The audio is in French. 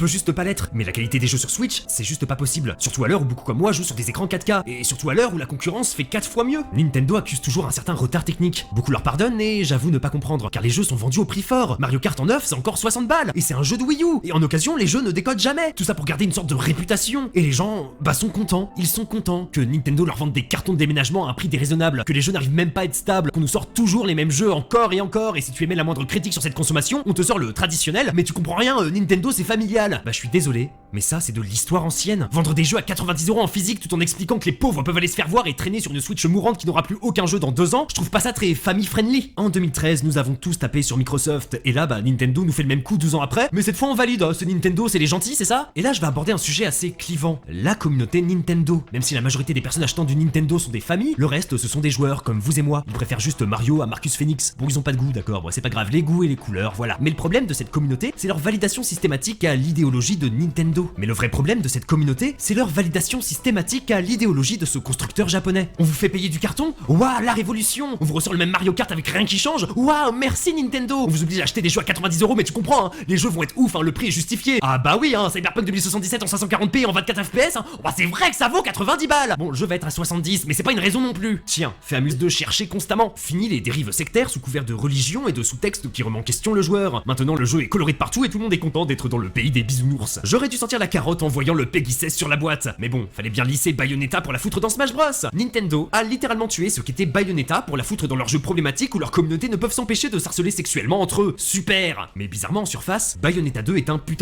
peut juste pas l'être. Mais la qualité des jeux sur Switch, c'est juste pas possible. Surtout à l'heure où beaucoup comme moi jouent sur des écrans 4K. Et surtout à l'heure où la concurrence fait 4 fois mieux. Nintendo accuse toujours un certain retard technique. Beaucoup leur pardonnent et j'avoue ne pas comprendre, car les jeux sont vendus au prix fort. Mario Kart en neuf, c'est encore 60 balles. Et c'est un jeu de Wii U. Et en occasion, les jeux ne décodent jamais. Tout ça pour garder une sorte de réputation. Et les gens, sont contents. Ils sont contents que Nintendo leur vende des cartons de déménagement à un prix déraisonnable. Que les jeux n'arrivent même pas à être stables. Qu'on nous sort toujours les mêmes jeux encore et encore. Et si tu émets la moindre critique sur cette consommation, on te sort le traditionnel. Mais tu comprends rien, Nintendo c'est familial. Bah je suis désolé, mais ça c'est de l'histoire ancienne. Vendre des jeux à 90€ en physique tout en expliquant que les pauvres peuvent aller se faire voir et traîner sur une Switch mourante qui n'aura plus aucun jeu dans 2 ans, je trouve pas ça très family friendly. En 2013, nous avons tous tapé sur Microsoft, et là Nintendo nous fait le même coup 12 ans après, mais cette fois on valide, c'est Nintendo, c'est les gentils, c'est ça? Et là je vais aborder un sujet assez clivant, la communauté Nintendo. Même si la majorité des personnes achetant du Nintendo sont des familles, le reste ce sont des joueurs comme vous et moi. Ils préfèrent juste Mario à Marcus Phoenix. Bon, ils ont pas de goût, d'accord, bon, c'est pas grave, les goûts et les couleurs, voilà. Mais le problème de cette communauté, c'est leur validation systématique à l'idéologie de Nintendo. Mais le vrai problème de cette communauté, c'est leur validation systématique à l'idéologie de ce constructeur japonais. On vous fait payer du carton? Waouh, la révolution! On vous ressort le même Mario Kart avec rien qui change? Waouh, merci Nintendo! On vous oblige à acheter des jeux à 90€, mais tu comprends, hein, les jeux vont être ouf, le prix est justifié. Ah bah oui, Cyberpunk 2077 en 540p en 24 FPS, c'est vrai que ça vaut 90 balles! Bon, le jeu va être à 70, mais c'est pas une raison non plus. Tiens, fais amuse de chercher constamment. Fini les dérives sectaires sous couvert de religion et de sous-textes qui remettent en question le joueur. Maintenant, le jeu est coloré de partout et tout le monde est content d'être dans le pays des bisounours. J'aurais dû sentir la carotte en voyant le Peggy 16 sur la boîte. Mais bon, fallait bien lisser Bayonetta pour la foutre dans Smash Bros. Nintendo a littéralement tué ce qu'était Bayonetta pour la foutre dans leur jeu problématique où leur communauté ne peuvent s'empêcher de s'harceler sexuellement entre eux. Super! Mais bizarrement en surface, Bayonetta 2 est un putain